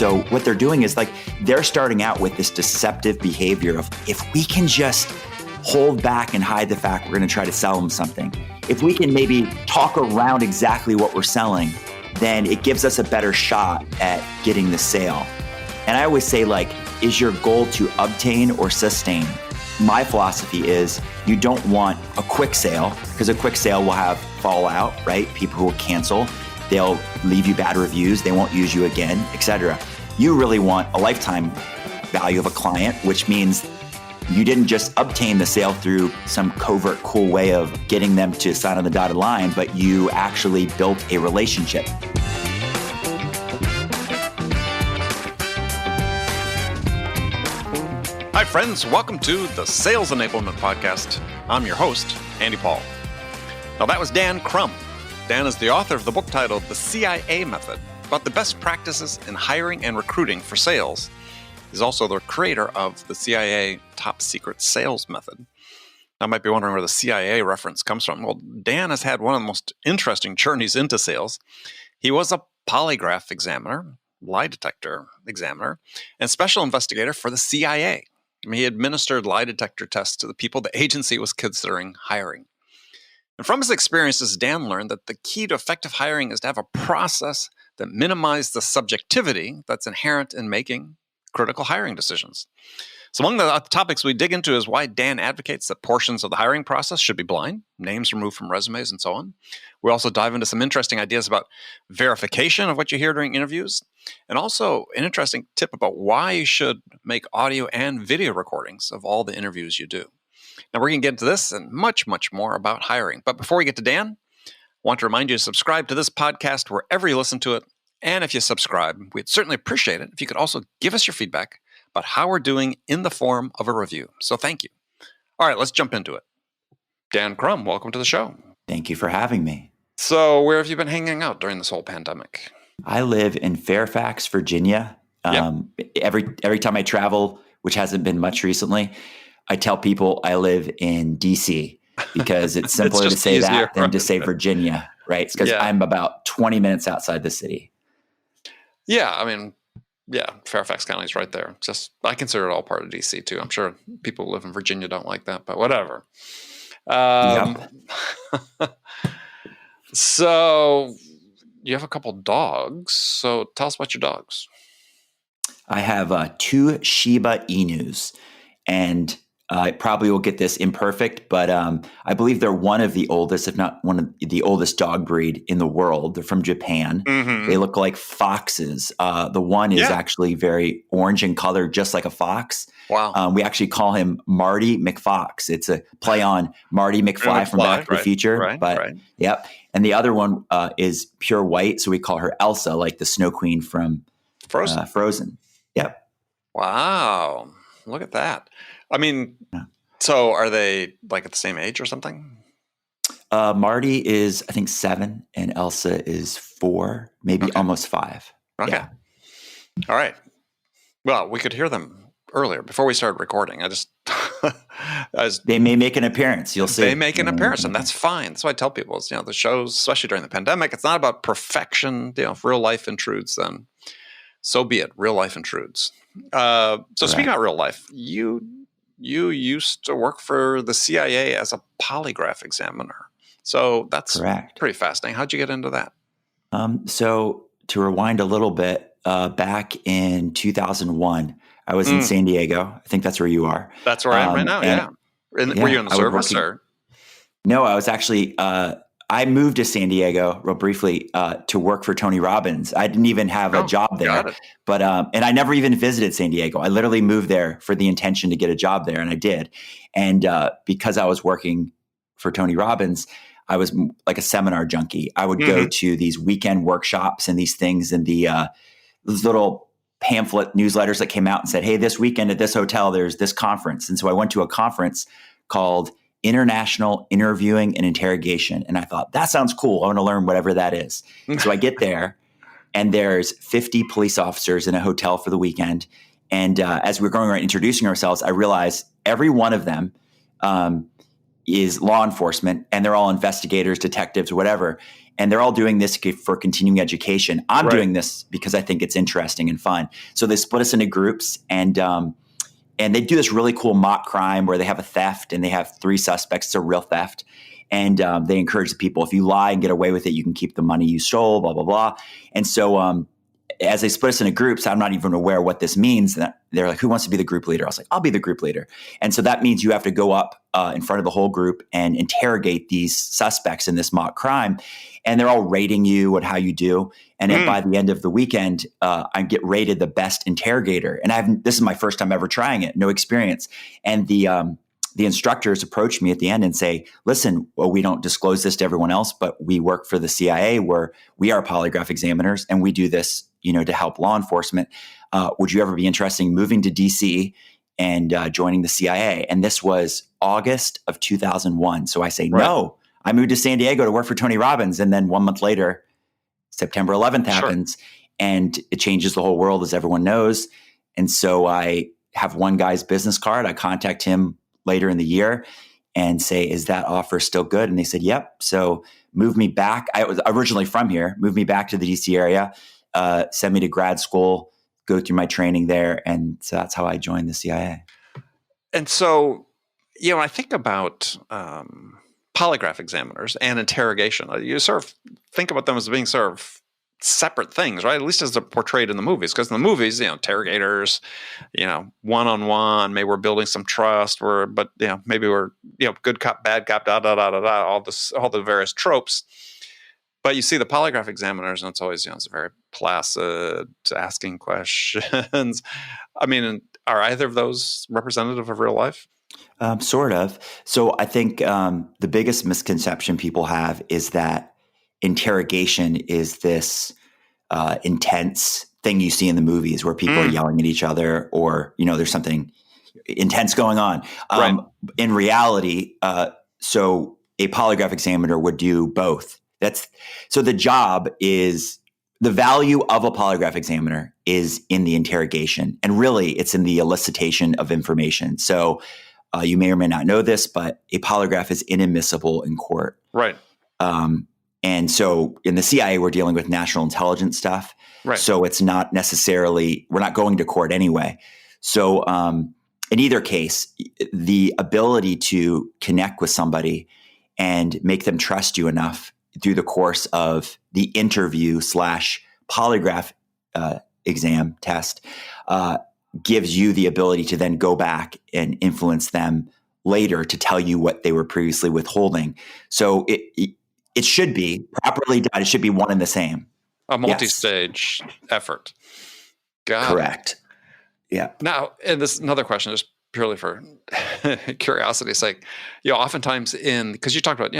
So what they're doing is like, they're starting out with this deceptive behavior of, if we can just hold back and hide the fact we're going to try to sell them something, if we can maybe talk around exactly what we're selling, then it gives us a better shot at getting the sale. And I always say, like, is your goal to obtain or sustain? My philosophy is you don't want a quick sale, because a quick sale will have fallout, right? People who will cancel, they'll leave you bad reviews, they won't use you again, etc. You really want a lifetime value of a client, which means you didn't just obtain the sale through some covert, cool way of getting them to sign on the dotted line, but you actually built a relationship. Hi, friends. Welcome to the Sales Enablement Podcast. I'm your host, Andy Paul. Now, that was Dan Crum. Dan is the author of the book titled The CIA Method, about the best practices in hiring and recruiting for sales. He's also the creator of the CIA Top Secret Sales Method. I might be wondering where the CIA reference comes from. Well, Dan has had one of the most interesting journeys into sales. He was a polygraph examiner, lie detector examiner, and special investigator for the CIA. He administered lie detector tests to the people the agency was considering hiring. And from his experiences, Dan learned that the key to effective hiring is to have a process that minimizes the subjectivity that's inherent in making critical hiring decisions. So among the topics we dig into is why Dan advocates that portions of the hiring process should be blind, names removed from resumes, and so on. We also dive into some interesting ideas about verification of what you hear during interviews, and also an interesting tip about why you should make audio and video recordings of all the interviews you do. Now, we're going to get into this and much, much more about hiring. But before we get to Dan, I want to remind you to subscribe to this podcast wherever you listen to it. And if you subscribe, we'd certainly appreciate it if you could also give us your feedback about how we're doing in the form of a review. So thank you. All right, let's jump into it. Dan Crum, welcome to the show. Thank you for having me. So where have you been hanging out during this whole pandemic? I live in Fairfax, Virginia. Every time I travel, which hasn't been much recently, I tell people I live in DC because it's simpler to say easier, that than to say Virginia, right? It's because I'm about 20 minutes outside the city. Yeah, I mean, Fairfax County is right there. Just I consider it all part of DC too. I'm sure people who live in Virginia don't like that, but whatever. So you have a couple dogs. So tell us about your dogs. I have 2 Shiba Inus, and I probably will get this imperfect, but I believe they're one of the oldest, if not one of the oldest dog breed in the world. They're from Japan. Mm-hmm. They look like foxes. The one is actually very orange in color, just like a fox. Wow. We actually call him Marty McFox. It's a play on Marty McFly from Back to the Future. Right. Yep. And the other one is pure white, so we call her Elsa, like the Snow Queen from Frozen. Yep. Wow. Look at that. I mean, so are they like at the same age or something? Marty is, I think, 7, and Elsa is 4, maybe almost 5. Okay. Yeah. All right. Well, we could hear them earlier before we started recording. They may make an appearance. You'll see. They make an appearance, and that's fine. That's what I tell people is, the shows, especially during the pandemic, it's not about perfection. If real life intrudes, then so be it. Real life intrudes. Speaking about real life, you used to work for the CIA as a polygraph examiner. So that's pretty fascinating. How'd you get into that? So to rewind a little bit, back in 2001, I was in San Diego. I think that's where you are. That's where I am right now, Were you in the service or? No, I was actually, I moved to San Diego real briefly to work for Tony Robbins. I didn't even have a job there, but and I never even visited San Diego. I literally moved there for the intention to get a job there, and I did. And because I was working for Tony Robbins, I was like a seminar junkie. I would go to these weekend workshops and these things, and those little pamphlet newsletters that came out and said, "Hey, this weekend at this hotel, there's this conference." And so I went to a conference called International Interviewing and Interrogation. And I thought, that sounds cool. I want to learn whatever that is. So I get there, and there's 50 police officers in a hotel for the weekend. And as we're going around introducing ourselves, I realized every one of them is law enforcement, and they're all investigators, detectives, whatever. And they're all doing this for continuing education. I'm doing this because I think it's interesting and fun. So they split us into groups, and they do this really cool mock crime where they have a theft and they have 3 suspects. It's a real theft. And they encourage the people, if you lie and get away with it, you can keep the money you stole, blah, blah, blah. And so as they split us into groups, I'm not even aware what this means. They're like, who wants to be the group leader? I was like, I'll be the group leader. And so that means you have to go up in front of the whole group and interrogate these suspects in this mock crime. And they're all rating you and how you do. And then by the end of the weekend, I get rated the best interrogator. And this is my first time ever trying it, no experience. And the instructors approach me at the end and say, listen, well, we don't disclose this to everyone else, but we work for the CIA where we are polygraph examiners and we do this, to help law enforcement. Would you ever be interested in moving to DC and joining the CIA? And this was August of 2001. So I say, no, I moved to San Diego to work for Tony Robbins. And then 1 month later, September 11th happens and it changes the whole world, as everyone knows. And so I have one guy's business card. I contact him later in the year and say, is that offer still good? And they said, yep. So move me back. I was originally from here, move me back to the DC area, send me to grad school, go through my training there. And so that's how I joined the CIA. And so, I think about polygraph examiners and interrogation. You sort of think about them as being sort of separate things, right? At least as they're portrayed in the movies. Because in the movies, interrogators, one-on-one, maybe we're building some trust, maybe we're, good cop, bad cop, all the various tropes. But you see the polygraph examiners, and it's always, it's very placid, asking questions. I mean, are either of those representative of real life? Sort of. So I think the biggest misconception people have is that interrogation is this intense thing you see in the movies where people are yelling at each other or, there's something intense going on. In reality, so a polygraph examiner would do both. So the job is, the value of a polygraph examiner is in the interrogation, and really it's in the elicitation of information. So you may or may not know this, but a polygraph is inadmissible in court. Right. And so in the CIA, we're dealing with national intelligence stuff. Right. So it's not necessarily, we're not going to court anyway. So in either case, the ability to connect with somebody and make them trust you enough through the course of the interview / polygraph exam test gives you the ability to then go back and influence them later to tell you what they were previously withholding. So it should be properly done. It should be one and the same. A multi-stage effort. Correct. Yeah. Now, and this is another question, just purely for curiosity's sake. Oftentimes because you talked about,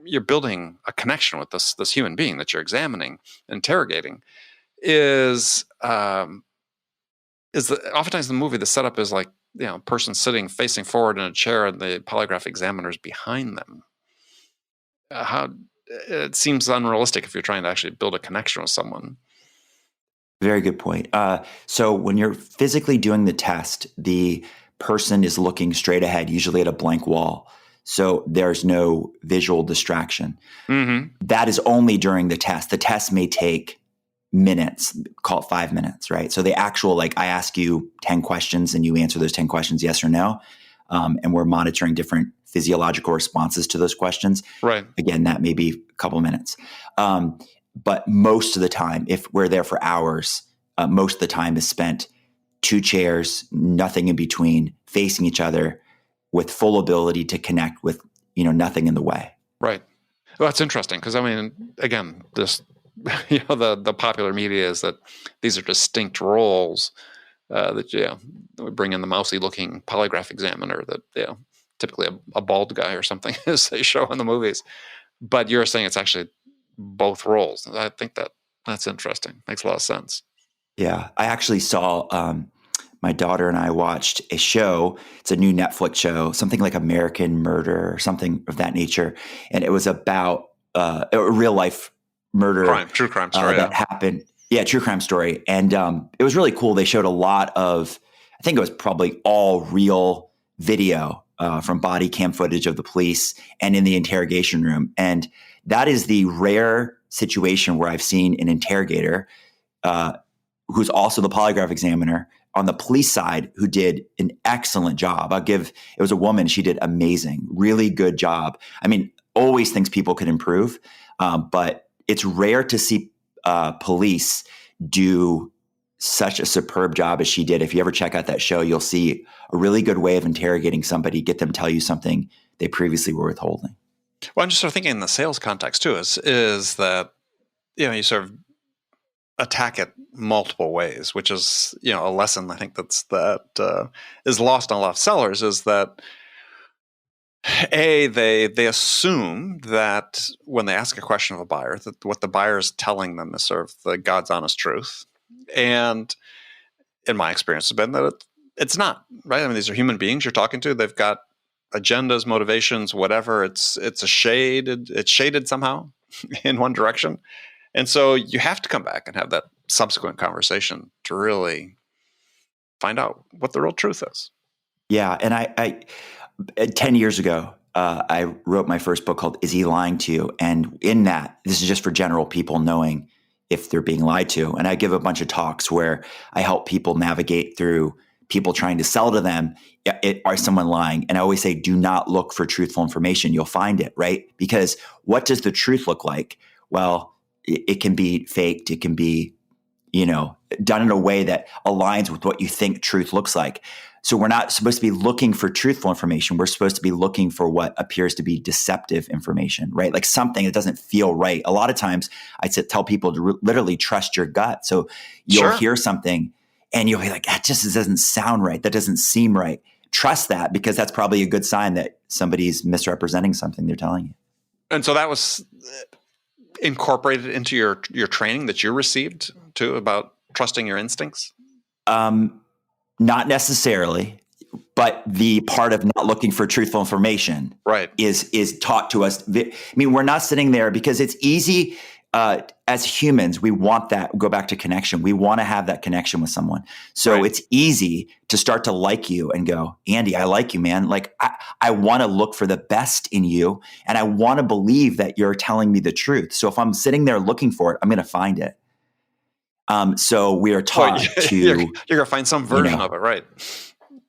you're building a connection with this human being that you're examining, interrogating. Oftentimes in the movie the setup is like, a person sitting facing forward in a chair and the polygraph examiner's behind them. It seems unrealistic if you're trying to actually build a connection with someone. Very good point. So when you're physically doing the test, the person is looking straight ahead, usually at a blank wall. So there's no visual distraction. Mm-hmm. That is only during the test. The test may take minutes, call it 5 minutes, right? So the actual, I ask you 10 questions and you answer those 10 questions, yes or no. And we're monitoring different physiological responses to those questions. Right. Again, that may be a couple of minutes. But most of the time, if we're there for hours, most of the time is spent 2 chairs, nothing in between, facing each other with full ability to connect with, nothing in the way. Right. Well, that's interesting because, again, this, the popular media is that these are distinct roles that, we bring in the mousy looking polygraph examiner that, typically a bald guy or something as they show in the movies. But you're saying it's actually both roles. I think that's interesting. Makes a lot of sense. Yeah. I actually saw, my daughter and I watched a show. It's a new Netflix show, something like American Murder or something of that nature. And it was about a real life murder. True crime story. That happened. Yeah, true crime story. And it was really cool. They showed a lot of, I think it was probably all real video. from body cam footage of the police and in the interrogation room. And that is the rare situation where I've seen an interrogator who's also the polygraph examiner on the police side who did an excellent job. It was a woman. She did amazing, really good job. I mean, always thinks people could improve, but it's rare to see police do such a superb job as she did. If you ever check out that show, you'll see a really good way of interrogating somebody, get them to tell you something they previously were withholding. Well, I'm just sort of thinking in the sales context too, is that, you sort of attack it multiple ways, which is, a lesson I think that is lost on a lot of sellers, is that they assume that when they ask a question of a buyer, that what the buyer is telling them is sort of the God's honest truth. And in my experience has been that it's not, right? I mean, these are human beings you're talking to. They've got agendas, motivations, whatever. It's shaded somehow in one direction. And so you have to come back and have that subsequent conversation to really find out what the real truth is. Yeah. And I 10 years ago, I wrote my first book called Is He Lying to You? And in that, this is just for general people knowing if they're being lied to. And I give a bunch of talks where I help people navigate through people trying to sell to them. Are someone lying? And I always say, do not look for truthful information. You'll find it, right? Because what does the truth look like? Well, it can be faked. It can be, done in a way that aligns with what you think truth looks like. So we're not supposed to be looking for truthful information. We're supposed to be looking for what appears to be deceptive information, right? Like something that doesn't feel right. A lot of times I tell people to literally trust your gut. So you'll hear something and you'll be like, that just doesn't sound right. That doesn't seem right. Trust that, because that's probably a good sign that somebody's misrepresenting something they're telling you. And so that was incorporated into your training that you received too, about trusting your instincts? Not necessarily, but the part of not looking for truthful information is taught to us. I mean, we're not sitting there because it's easy as humans. We want that. Go back to connection. We want to have that connection with someone. So it's easy to start to like you and go, Andy, I like you, man. Like I want to look for the best in you, and I want to believe that you're telling me the truth. So if I'm sitting there looking for it, I'm going to find it. So we are taught to you're going to find some version of it, right?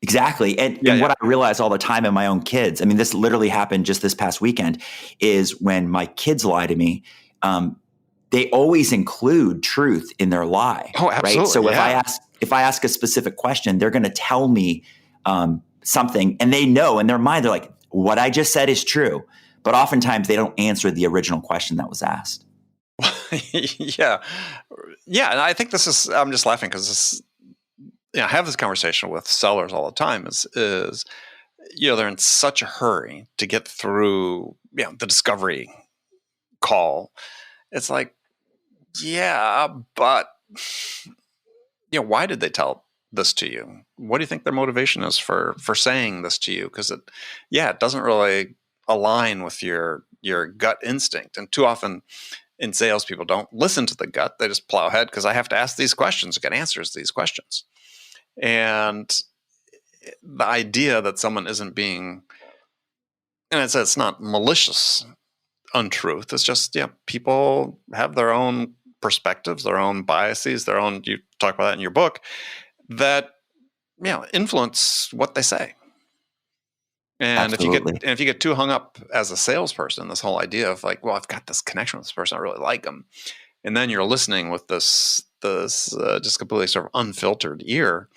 Exactly. And what I realize all the time in my own kids, I mean, this literally happened just this past weekend, is when my kids lie to me, they always include truth in their lie. Oh, absolutely. Right? So if I ask a specific question, they're going to tell me something, and they know in their mind, they're like, what I just said is true. But oftentimes they don't answer the original question that was asked. Yeah. And I think I'm just laughing because I have this conversation with sellers all the time is they're in such a hurry to get through, the discovery call. It's like, but why did they tell this to you? What do you think their motivation is for saying this to you? Because it doesn't really align with your gut instinct. And too often in sales, people don't listen to the gut. They just plow ahead because I have to ask these questions to get answers to these questions. And the idea that someone isn't being, and it's not malicious untruth. It's just, people have their own perspectives, their own biases, you talk about that in your book, that, influence what they say. And if you get too hung up as a salesperson, this whole idea of like, well, I've got this connection with this person, I really like them, and then you're listening with this just completely sort of unfiltered ear,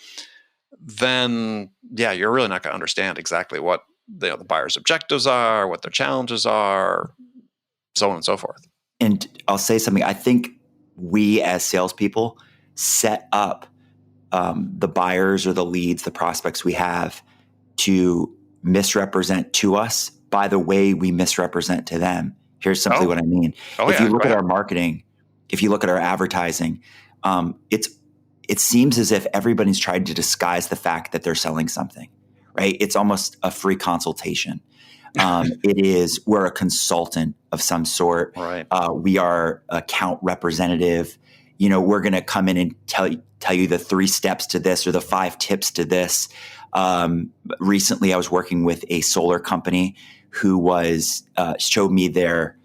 then you're really not going to understand exactly what the buyer's objectives are, what their challenges are, so on and so forth. And I'll say something. I think we as salespeople set up the buyers or the leads, the prospects we have, to misrepresent to us by the way we misrepresent to them. Here's simply what I mean. If you look at our marketing, if you look at our advertising, it seems as if everybody's trying to disguise the fact that they're selling something, right? It's almost a free consultation. We're a consultant of some sort. Right. We are account representative. we're going to come in and tell you the 3 steps to this or the 5 tips to this. Recently, I was working with a solar company who showed me their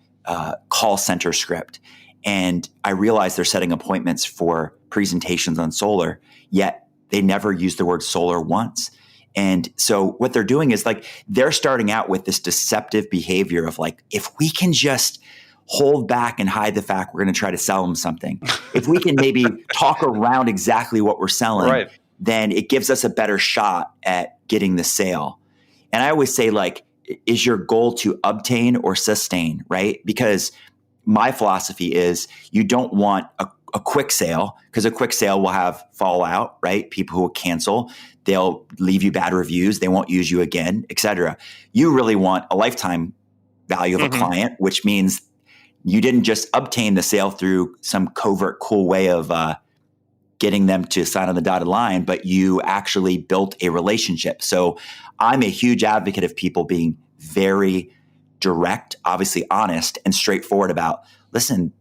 call center script. And I realized they're setting appointments for presentations on solar, yet they never use the word solar once. And so what they're doing is they're starting out with this deceptive behavior of if we can just hold back and hide the fact we're going to try to sell them something, if we can maybe talk around exactly what we're selling, right, then it gives us a better shot at getting the sale. And I always say, is your goal to obtain or sustain, right? Because my philosophy is you don't want a quick sale, because a quick sale will have fallout, right? People who will cancel, they'll leave you bad reviews, they won't use you again, et cetera. You really want a lifetime value of a client, which means you didn't just obtain the sale through some covert, cool way of getting them to sign on the dotted line, but you actually built a relationship. So I'm a huge advocate of people being very direct, obviously honest, and straightforward about, listen,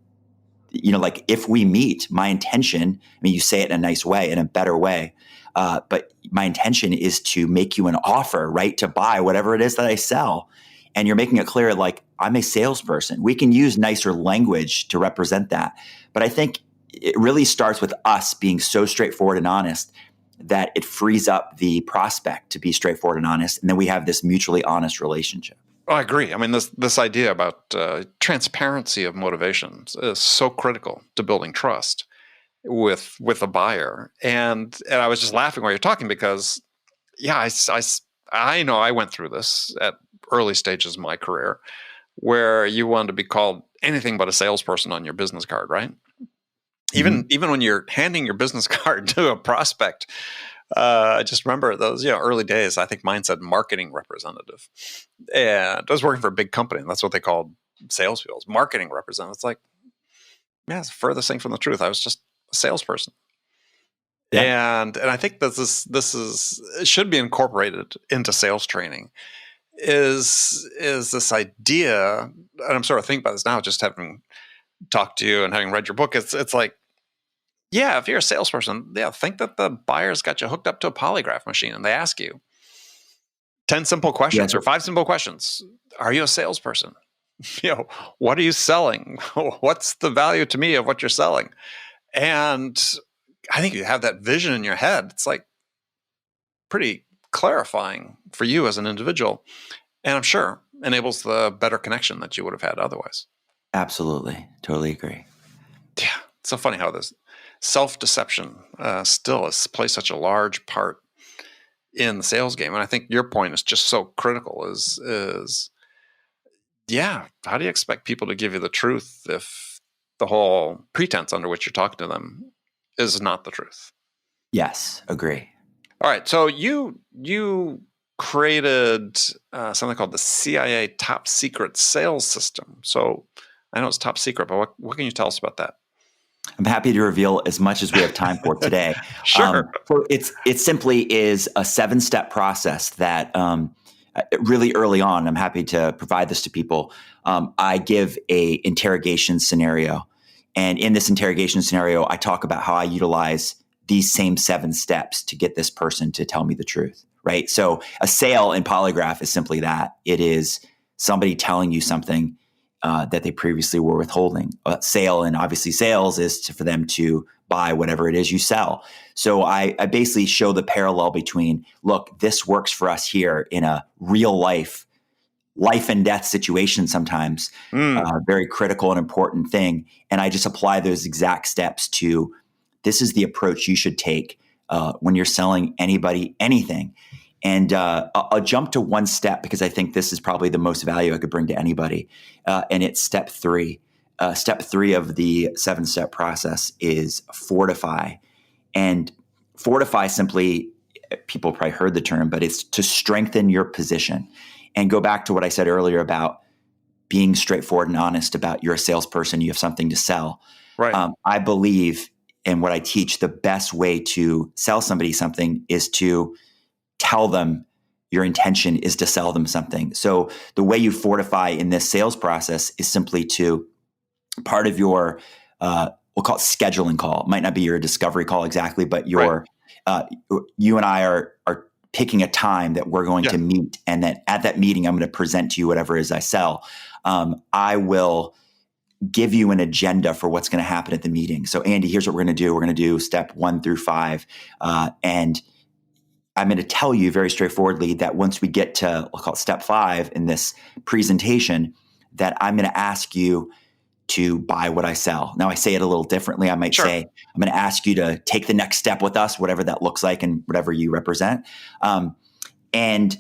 if we meet, my intention, you say it in a nice way, in a better way, but my intention is to make you an offer, right, to buy whatever it is that I sell. And you're making it clear, I'm a salesperson. We can use nicer language to represent that. But I think it really starts with us being so straightforward and honest that it frees up the prospect to be straightforward and honest. And then we have this mutually honest relationship. Oh, I agree. This idea about transparency of motivations is so critical to building trust with a buyer. And I was just laughing while you're talking because, I know I went through this at early stages of my career where you wanted to be called anything but a salesperson on your business card, right? Even when you're handing your business card to a prospect, I just remember those early days. I think mine said marketing representative, and I was working for a big company, and that's what they called salespeople, marketing representative. It's it's the furthest thing from the truth. I was just a salesperson, and I think this is it should be incorporated into sales training. Is this idea, and I'm sort of thinking about this now, just having talked to you and having read your book. It's if you're a salesperson, think that the buyer's got you hooked up to a polygraph machine and they ask you 10 simple questions or 5 simple questions. Are you a salesperson? What are you selling? What's the value to me of what you're selling? And I think you have that vision in your head. It's pretty clarifying for you as an individual. And I'm sure enables the better connection that you would have had otherwise. Absolutely. Totally agree. Yeah. It's so funny how this self-deception still plays such a large part in the sales game. And I think your point is just so critical is how do you expect people to give you the truth if the whole pretense under which you're talking to them is not the truth? Yes, agree. All right. So you created something called the CIA Top Secret Sales System. So I know it's top secret, but what can you tell us about that? I'm happy to reveal as much as we have time for today. Sure. So it simply is a 7-step process that really early on, I'm happy to provide this to people. I give a interrogation scenario. And in this interrogation scenario, I talk about how I utilize these same 7 steps to get this person to tell me the truth, right? So a sale in Polygraph is simply that. It is somebody telling you something that they previously were withholding. Sale, and obviously sales is for them to buy whatever it is you sell. So I basically show the parallel between, look, this works for us here in a real life and death situation sometimes, very critical and important thing. And I just apply those exact steps to, this is the approach you should take when you're selling anybody anything. And I'll jump to 1 step because I think this is probably the most value I could bring to anybody. And it's step 3. Step 3 of the 7-step process is fortify. And fortify simply, people probably heard the term, but it's to strengthen your position. And go back to what I said earlier about being straightforward and honest about you're a salesperson, you have something to sell. Right. I believe in what I teach, the best way to sell somebody something is to tell them your intention is to sell them something. So the way you fortify in this sales process is simply to, part of your we'll call it scheduling call. It might not be your discovery call exactly, but Right. you and I are picking a time that we're going to meet. And then at that meeting, I'm going to present to you whatever it is I sell. I will give you an agenda for what's going to happen at the meeting. So Andy, here's what we're going to do. We're going to do step 1 through 5. And I'm going to tell you very straightforwardly that once we get to, we'll call it step 5 in this presentation, that I'm going to ask you to buy what I sell. Now I say it a little differently. I might say, I'm going to ask you to take the next step with us, whatever that looks like and whatever you represent. And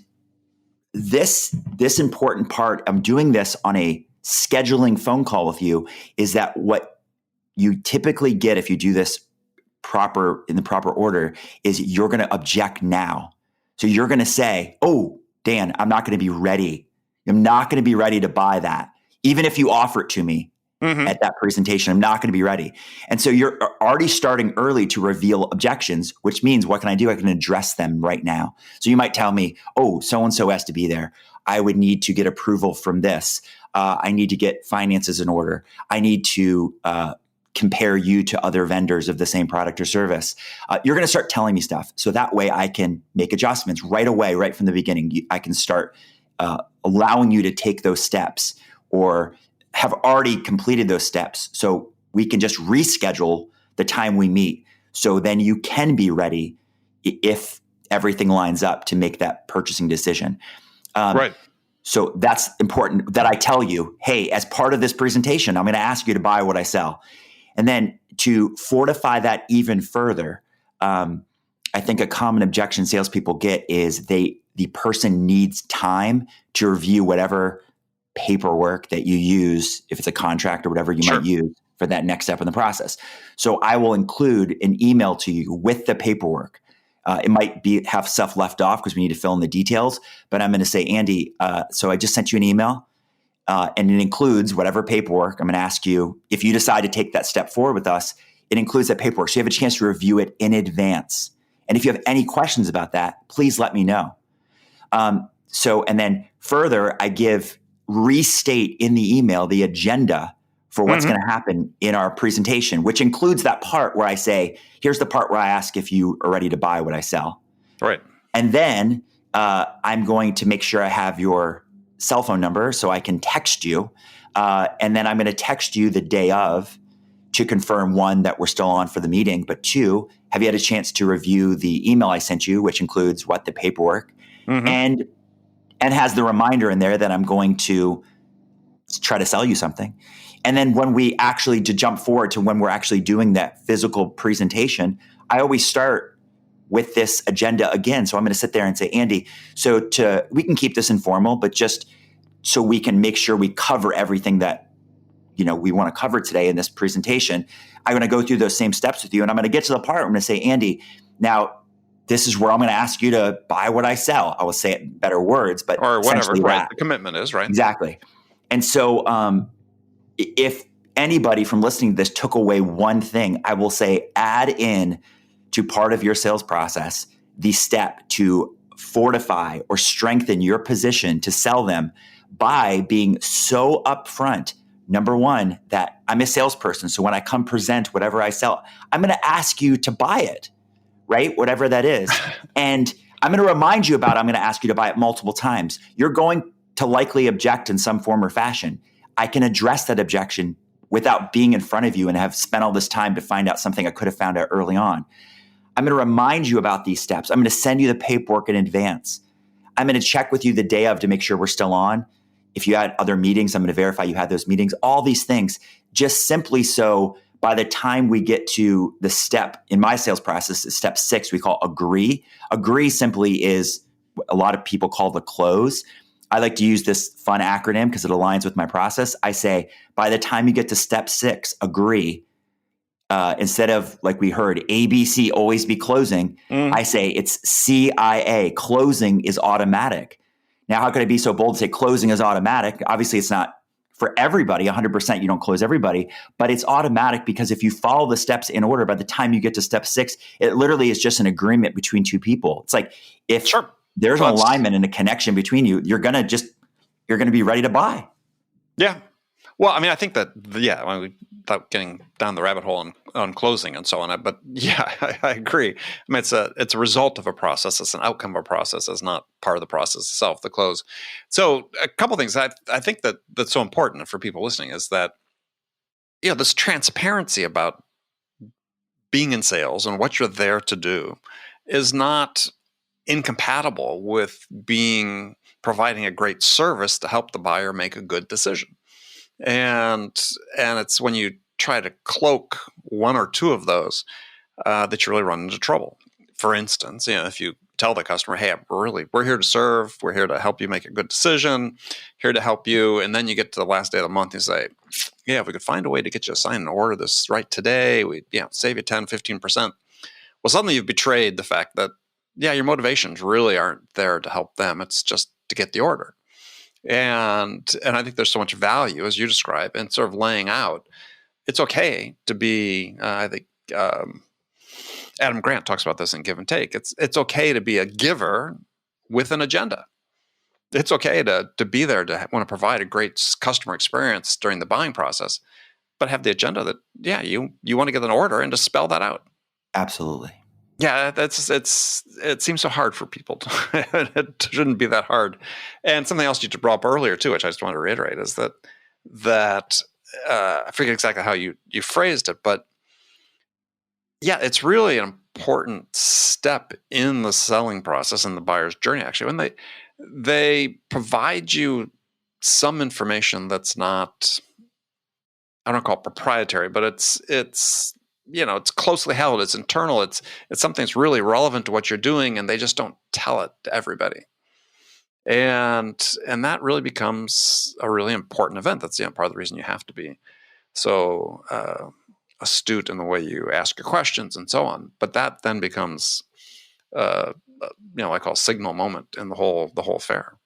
this important part, I'm doing this on a scheduling phone call with you, is that what you typically get if you do this in the proper order is you're going to object now. So you're going to say, oh, Dan, I'm not going to be ready. I'm not going to be ready to buy that. Even if you offer it to me at that presentation, I'm not going to be ready. And so you're already starting early to reveal objections, which means what can I do? I can address them right now. So you might tell me, oh, so-and-so has to be there. I would need to get approval from this. I need to get finances in order. I need to compare you to other vendors of the same product or service. You're going to start telling me stuff. So that way I can make adjustments right away, right from the beginning. I can start allowing you to take those steps or have already completed those steps. So we can just reschedule the time we meet. So then you can be ready if everything lines up to make that purchasing decision. Right. So that's important that I tell you, hey, as part of this presentation, I'm going to ask you to buy what I sell. And then to fortify that even further, I think a common objection salespeople get is the person needs time to review whatever paperwork that you use, if it's a contract or whatever you might use for that next step in the process. So I will include an email to you with the paperwork. It might have stuff left off because we need to fill in the details, but I'm going to say, Andy, so I just sent you an email and it includes whatever paperwork. I'm going to ask you, if you decide to take that step forward with us, it includes that paperwork. So you have a chance to review it in advance. And if you have any questions about that, please let me know. And then further, I restate in the email the agenda for what's going to happen in our presentation, which includes that part where I say, here's the part where I ask if you are ready to buy what I sell. Right. And then I'm going to make sure I have your cell phone number so I can text you. And then I'm going to text you the day of to confirm, 1, that we're still on for the meeting, but 2, have you had a chance to review the email I sent you, which includes the paperwork and has the reminder in there that I'm going to try to sell you something. And then to jump forward to when we're actually doing that physical presentation, I always start with this agenda again. So I'm going to sit there and say, Andy, we can keep this informal, but just so we can make sure we cover everything that we want to cover today in this presentation, I'm going to go through those same steps with you. And I'm going to get to the part where I'm going to say, Andy, now this is where I'm going to ask you to buy what I sell. I will say it in better words, but or whatever, essentially right? that. The commitment is right. Exactly. And so if anybody from listening to this took away one thing, I will say add in to part of your sales process the step to fortify or strengthen your position to sell them by being so upfront. Number 1, that I'm a salesperson. So when I come present whatever I sell, I'm going to ask you to buy it, right? Whatever that is. And I'm going to remind you I'm going to ask you to buy it multiple times. You're going to likely object in some form or fashion. I can address that objection without being in front of you and have spent all this time to find out something I could have found out early on. I'm going to remind you about these steps. I'm going to send you the paperwork in advance. I'm going to check with you the day of to make sure we're still on. If you had other meetings, I'm going to verify you had those meetings. All these things, just simply so by the time we get to the step in my sales process, step 6, we call agree. Agree simply is what a lot of people call the close. I like to use this fun acronym because it aligns with my process. I say, by the time you get to step 6, agree, instead of like we heard, ABC, always be closing, I say it's CIA, closing is automatic. Now, how could I be so bold to say closing is automatic? Obviously, it's not for everybody, 100%, you don't close everybody, but it's automatic because if you follow the steps in order, by the time you get to step 6, it literally is just an agreement between 2 people. It's like if there's an alignment and a connection between you, you're going to be ready to buy. Yeah. Well, I mean, I think that, without getting down the rabbit hole on closing and so on, but yeah, I agree. I mean, it's a result of a process. It's an outcome of a process. It's not part of the process itself, the close. So a couple of things I think that's so important for people listening is that, this transparency about being in sales and what you're there to do is not incompatible with providing a great service to help the buyer make a good decision. And it's when you try to cloak one or two of those that you really run into trouble. For instance, if you tell the customer, "Hey, we're here to serve. We're here to help you make a good decision. Here to help you," and then you get to the last day of the month, and you say, "Yeah, if we could find a way to get you to sign an order this right today, we save you 10, 15%." Well, suddenly you've betrayed the fact that your motivations really aren't there to help them. It's just to get the order. And I think there's so much value, as you describe, in sort of laying out. It's okay to be. I think Adam Grant talks about this in Give and Take. It's okay to be a giver with an agenda. It's okay to be there to want to provide a great customer experience during the buying process, but have the agenda that you want to get an order and to spell that out. Absolutely. Yeah, it seems so hard for people. It shouldn't be that hard. And something else you brought up earlier too, which I just want to reiterate, is that I forget exactly how you phrased it, but it's really an important step in the selling process and the buyer's journey. Actually, when they provide you some information that's not, I don't call it proprietary, but it's closely held, it's internal, it's something that's really relevant to what you're doing, and they just don't tell it to everybody. And that really becomes a really important event. That's part of the reason you have to be so astute in the way you ask your questions and so on. But that then becomes I call a signal moment in the whole affair.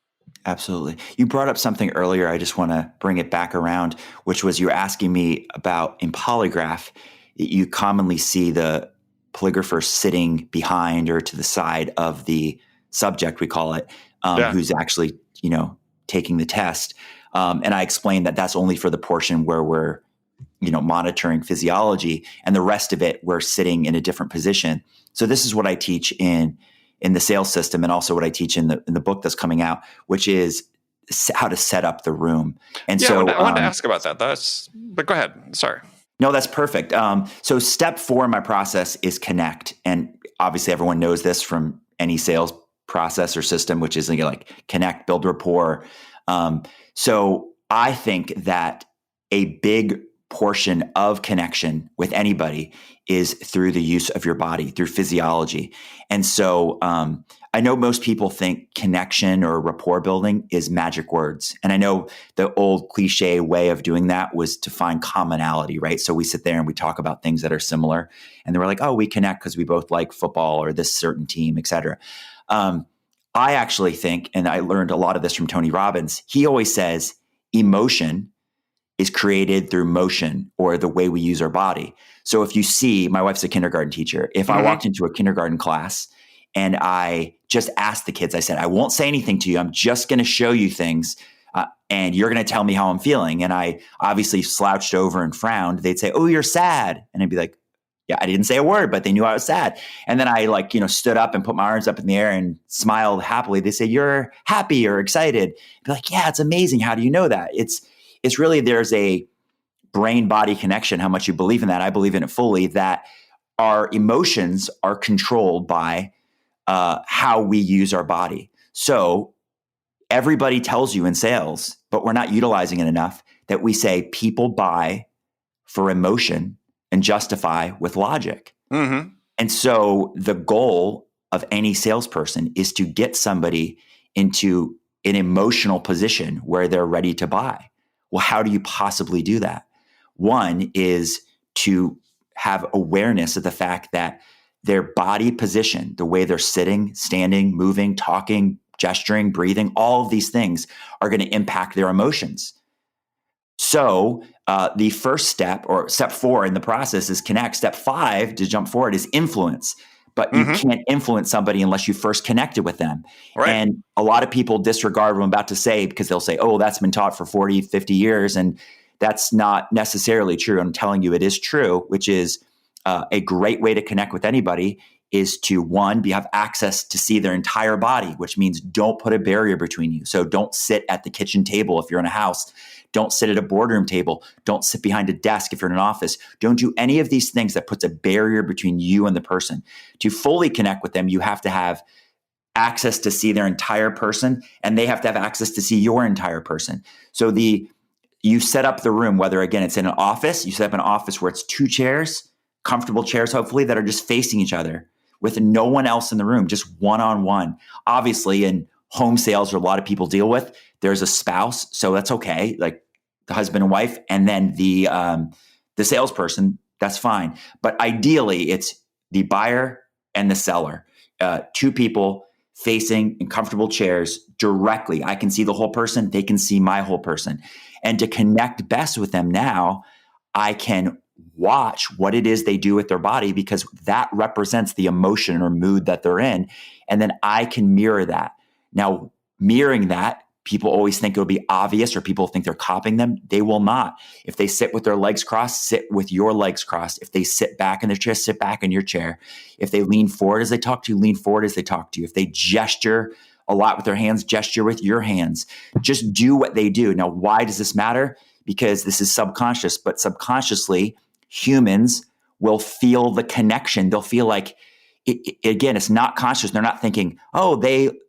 Absolutely. You brought up something earlier. I just want to bring it back around, which was you asking me about in polygraph. You commonly see the polygrapher sitting behind or to the side of the subject, we call it, who's actually, taking the test. And I explained that that's only for the portion where we're, monitoring physiology, and the rest of it, we're sitting in a different position. So this is what I teach in the sales system, and also what I teach in the book that's coming out, which is how to set up the room. And so I wanted to ask about that. But go ahead. Sorry. No, that's perfect. So step 4 in my process is connect. And obviously everyone knows this from any sales process or system, which is like connect, build rapport. So I think that a big portion of connection with anybody is through the use of your body, through physiology. And so I know most people think connection or rapport building is magic words. And I know the old cliche way of doing that was to find commonality, right? So we sit there and we talk about things that are similar. And they were like, oh, we connect because we both like football or this certain team, et cetera. I actually think, and I learned a lot of this from Tony Robbins, he always says emotion is created through motion, or the way we use our body. So if you see, my wife's a kindergarten teacher. If I walked into a kindergarten class and I just asked the kids, I said, I won't say anything to you. I'm just going to show you things. And you're going to tell me how I'm feeling. And I obviously slouched over and frowned. They'd say, oh, you're sad. And I'd be like, yeah, I didn't say a word, but they knew I was sad. And then I stood up and put my arms up in the air and smiled happily. They say, you're happy or excited. I'd be like, yeah, it's amazing. How do you know that? It's really, there's a brain-body connection, how much you believe in that. I believe in it fully, that our emotions are controlled by how we use our body. So everybody tells you in sales, but we're not utilizing it enough, that we say people buy for emotion and justify with logic. Mm-hmm. And so the goal of any salesperson is to get somebody into an emotional position where they're ready to buy. Well, how do you possibly do that? One is to have awareness of the fact that their body position, the way they're sitting, standing, moving, talking, gesturing, breathing, all of these things are going to impact their emotions. So the first step, or step 4 in the process, is connect. Step 5, to jump forward, is influence. But you can't influence somebody unless you first connected with them. Right. And a lot of people disregard what I'm about to say because they'll say, oh, that's been taught for 40, 50 years. And that's not necessarily true. I'm telling you it is true, which is a great way to connect with anybody is to, one, have access to see their entire body, which means don't put a barrier between you. So don't sit at the kitchen table if you're in a house. Don't sit at a boardroom table. Don't sit behind a desk if you're in an office. Don't do any of these things that puts a barrier between you and the person. To fully connect with them, you have to have access to see their entire person, and they have to have access to see your entire person. So you set up the room, whether, again, it's in an office, you set up an office where it's 2 chairs, comfortable chairs, hopefully, that are just facing each other with no one else in the room, just one-on-one. Obviously, in home sales, where a lot of people deal with, there's a spouse, so that's okay, like the husband and wife, and then the salesperson, that's fine. But ideally, it's the buyer and the seller, 2 people facing in comfortable chairs directly. I can see the whole person, they can see my whole person. And to connect best with them now, I can watch what it is they do with their body, because that represents the emotion or mood that they're in. And then I can mirror that. Now, mirroring that, people always think it'll be obvious, or people think they're copying them. They will not. If they sit with their legs crossed, sit with your legs crossed. If they sit back in their chair, sit back in your chair. If they lean forward as they talk to you, lean forward as they talk to you. If they gesture a lot with their hands, gesture with your hands. Just do what they do. Now, why does this matter? Because this is subconscious, but subconsciously, humans will feel the connection. They'll feel like, again, it's not conscious. They're not thinking, oh,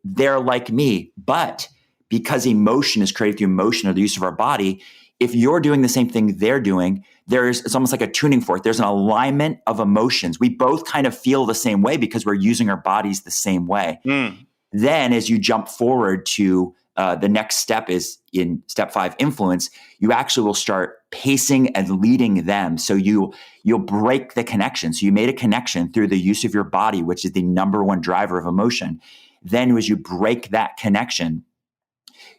they're like me. But because emotion is created through emotion or the use of our body, if you're doing the same thing they're doing, it's almost like a tuning fork. There's an alignment of emotions. We both kind of feel the same way because we're using our bodies the same way. Then as you jump forward to the next step is in step 5, influence, you actually will start pacing and leading them. So you'll break the connection. So you made a connection through the use of your body, which is the number one driver of emotion. Then as you break that connection,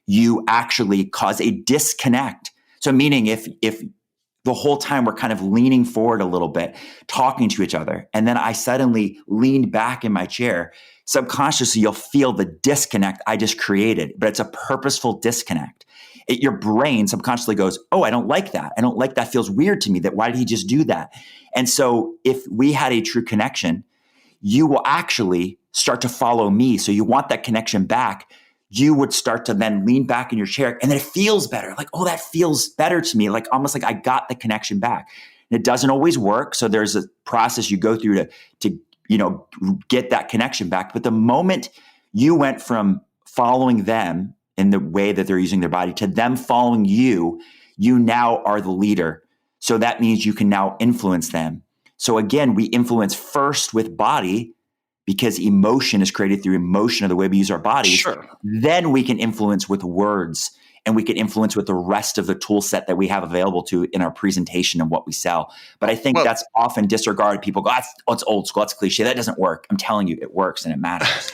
you actually cause a disconnect. So meaning if the whole time we're kind of leaning forward a little bit, talking to each other, and then I suddenly leaned back in my chair, subconsciously you'll feel the disconnect I just created, but it's a purposeful disconnect. Your brain subconsciously goes, oh, I don't like that. I don't like that. Feels weird to me. Why did he just do that? And so if we had a true connection, you will actually start to follow me. So you want that connection back. You would start to then lean back in your chair, and then it feels better. Like, oh, that feels better to me. Like almost like I got the connection back. And it doesn't always work. So there's a process you go through to get that connection back. But the moment you went from following them in the way that they're using their body to them following you, you now are the leader. So that means you can now influence them. So again, we influence first with body, because emotion is created through emotion of the way we use our bodies. Sure. Then we can influence with words, and we can influence with the rest of the tool set that we have available to in our presentation and what we sell. But I think that's often disregarded. People go, it's old school, that's cliche. That doesn't work. I'm telling you, it works and it matters.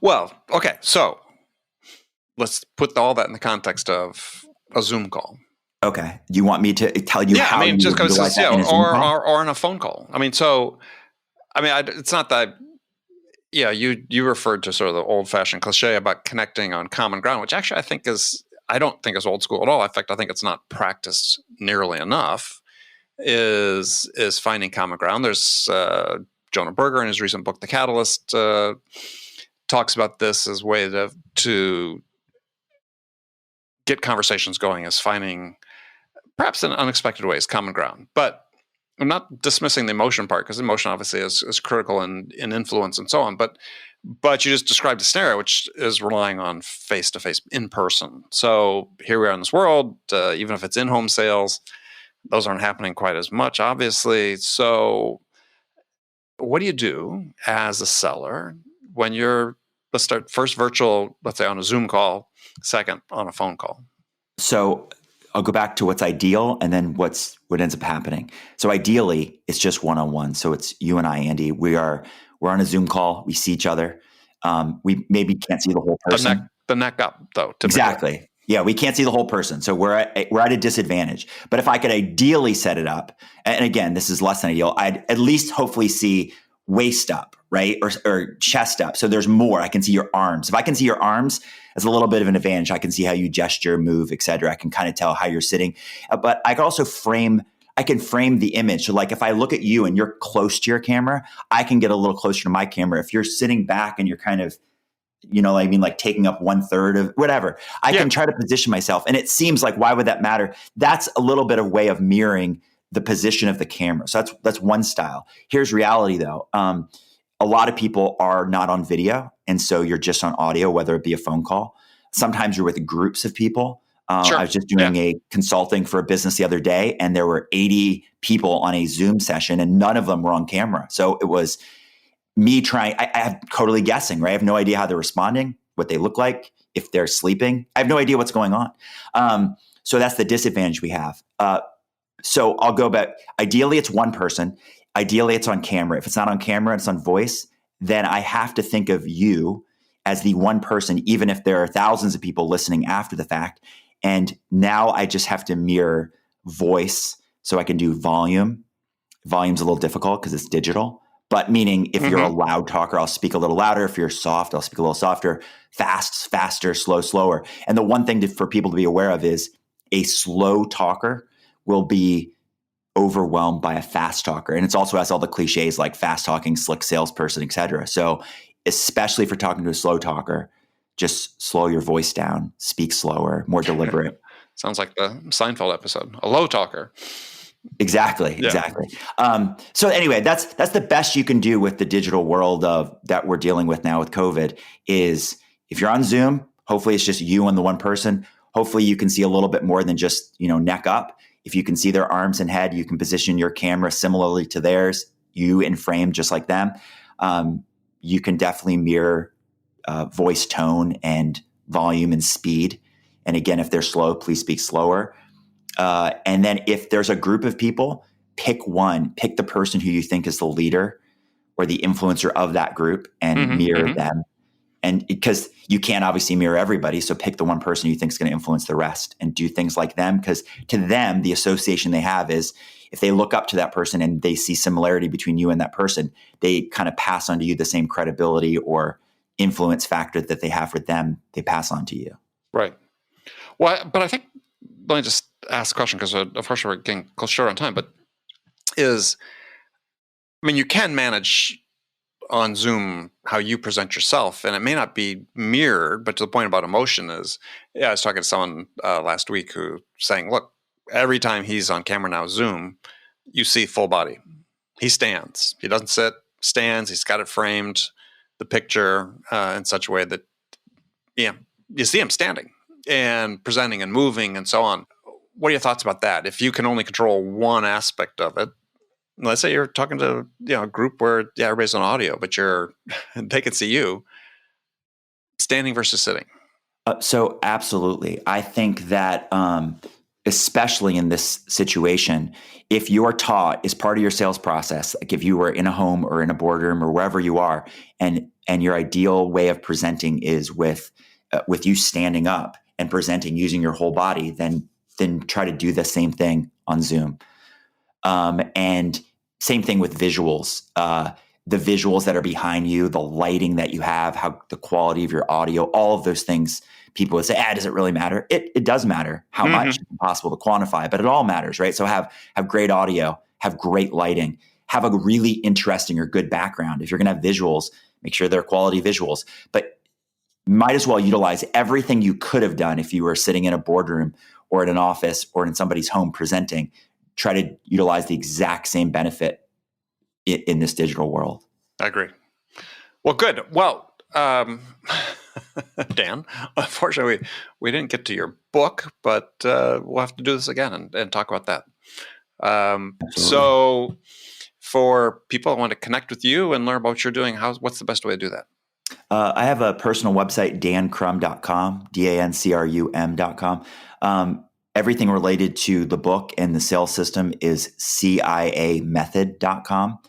Well, okay. So let's put all that in the context of a Zoom call. Okay. Do you want me to tell you how you just because utilize that in a Zoom call? or in a phone call. It's not that. Yeah, you referred to sort of the old-fashioned cliche about connecting on common ground, which actually I don't think is old school at all. In fact, I think it's not practiced nearly enough. Is finding common ground. There's Jonah Berger in his recent book, The Catalyst, talks about this as a way to get conversations going, is finding perhaps in unexpected ways common ground, but. I'm not dismissing the emotion part, because emotion obviously is critical in influence and so on. But you just described a scenario which is relying on face-to-face, in person. So here we are in this world, even if it's in-home sales, those aren't happening quite as much, obviously. So what do you do as a seller when let's start first virtual, let's say on a Zoom call, second on a phone call? So I'll go back to what's ideal and then what ends up happening. So ideally, it's just one-on-one. So it's you and I, Andy. We're on a Zoom call. We see each other. We maybe can't see the whole person. The neck up, though. Typically. Exactly. Yeah, we can't see the whole person. So we're at a disadvantage. But if I could ideally set it up, and again, this is less than ideal, I'd at least hopefully see waist up, right? Or chest up. So there's more. I can see your arms. If I can see your arms, as a little bit of an advantage. I can see how you gesture, move, et cetera. I can kind of tell how you're sitting, but I can also frame the image. So like if I look at you and you're close to your camera, I can get a little closer to my camera. If you're sitting back and you're kind of, like taking up 1/3 of whatever, I can try to position myself. And it seems like, why would that matter? That's a little bit of way of mirroring the position of the camera. So that's one style. Here's reality though. A lot of people are not on video. And so you're just on audio, whether it be a phone call. Sometimes you're with groups of people. Sure. I was just doing a consulting for a business the other day, and there were 80 people on a Zoom session and none of them were on camera. So it was me trying, I have totally guessing, right? I have no idea how they're responding, what they look like, if they're sleeping. I have no idea what's going on. So that's the disadvantage we have. So I'll go back. Ideally, it's one person. Ideally, it's on camera. If it's not on camera, it's on voice, then I have to think of you as the one person, even if there are thousands of people listening after the fact. And now I just have to mirror voice. So I can do volume. Volume's a little difficult because it's digital. But meaning if you're a loud talker, I'll speak a little louder. If you're soft, I'll speak a little softer. Fast, faster, slow, slower. And the one thing for people to be aware of is a slow talker will be overwhelmed by a fast talker. And it also has all the cliches like fast talking, slick salesperson, et cetera. So especially if you're talking to a slow talker, just slow your voice down, speak slower, more deliberate. Sounds like the Seinfeld episode, a low talker. Exactly. So anyway, that's the best you can do with the digital world that we're dealing with now with COVID is if you're on Zoom, hopefully it's just you and the one person. Hopefully you can see a little bit more than just, neck up. If you can see their arms and head, you can position your camera similarly to theirs, you in frame just like them. You can definitely mirror voice tone and volume and speed. And again, if they're slow, please speak slower. And then if there's a group of people, pick the person who you think is the leader or the influencer of that group and mirror them. And because you can't obviously mirror everybody, so pick the one person you think is going to influence the rest and do things like them. Because to them, the association they have is if they look up to that person and they see similarity between you and that person, they kind of pass on to you the same credibility or influence factor that they have with them, they pass on to you. Right. Well, but I think, let me just ask a question because of course we're getting short on time, but you can manage on Zoom how you present yourself, and it may not be mirrored, but to the point about emotion is, I was talking to someone last week who saying, look, every time he's on camera now, Zoom, you see full body. He stands. He doesn't sit, stands. He's got it framed, the picture in such a way that, you see him standing and presenting and moving and so on. What are your thoughts about that? If you can only control one aspect of it, let's say you're talking to a group where everybody's on audio, but they can see you standing versus sitting. So absolutely, I think that especially in this situation, if you're taught as part of your sales process, like if you were in a home or in a boardroom or wherever you are, and your ideal way of presenting is with you standing up and presenting using your whole body, then try to do the same thing on Zoom. And same thing with visuals, the visuals that are behind you, the lighting that you have, how the quality of your audio, all of those things. People would say, does it really matter? It does matter. How much is impossible to quantify, but it all matters, right? So have great audio, have great lighting, have a really interesting or good background. If you're going to have visuals, make sure they're quality visuals, but might as well utilize everything you could have done if you were sitting in a boardroom or in an office or in somebody's home presenting. Try to utilize the exact same benefit in this digital world. I agree. Well, good. Well, Dan, unfortunately, we didn't get to your book, but we'll have to do this again and talk about that. So for people who want to connect with you and learn about what you're doing, what's the best way to do that? I have a personal website, dancrum.com, dancrum.com. Everything related to the book and the sales system is ciamethod.com.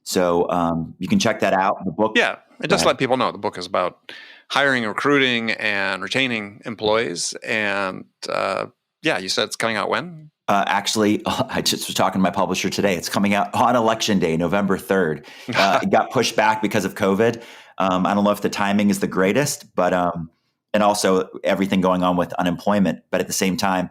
So you can check that out. The book. Yeah. And just let people know the book is about hiring, recruiting, and retaining employees. And you said it's coming out when? Actually, I just was talking to my publisher today. It's coming out on Election Day, November 3rd. It got pushed back because of COVID. I don't know if the timing is the greatest, but and also everything going on with unemployment. But at the same time,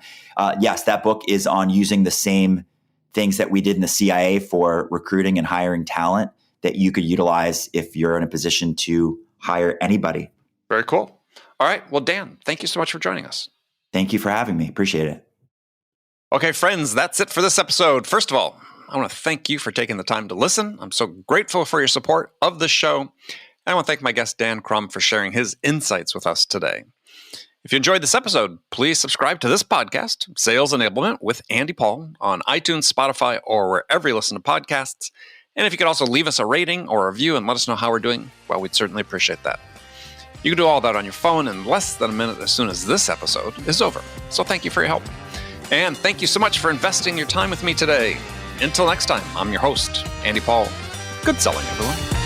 yes, that book is on using the same things that we did in the CIA for recruiting and hiring talent that you could utilize if you're in a position to hire anybody. Very cool. All right. Well, Dan, thank you so much for joining us. Thank you for having me. Appreciate it. Okay, friends, that's it for this episode. First of all, I want to thank you for taking the time to listen. I'm so grateful for your support of this show. And I want to thank my guest, Dan Crum, for sharing his insights with us today. If you enjoyed this episode, please subscribe to this podcast, Sales Enablement with Andy Paul, on iTunes, Spotify, or wherever you listen to podcasts. And if you could also leave us a rating or a review and let us know how we're doing, well, we'd certainly appreciate that. You can do all that on your phone in less than a minute as soon as this episode is over. So thank you for your help. And thank you so much for investing your time with me today. Until next time, I'm your host, Andy Paul. Good selling, everyone.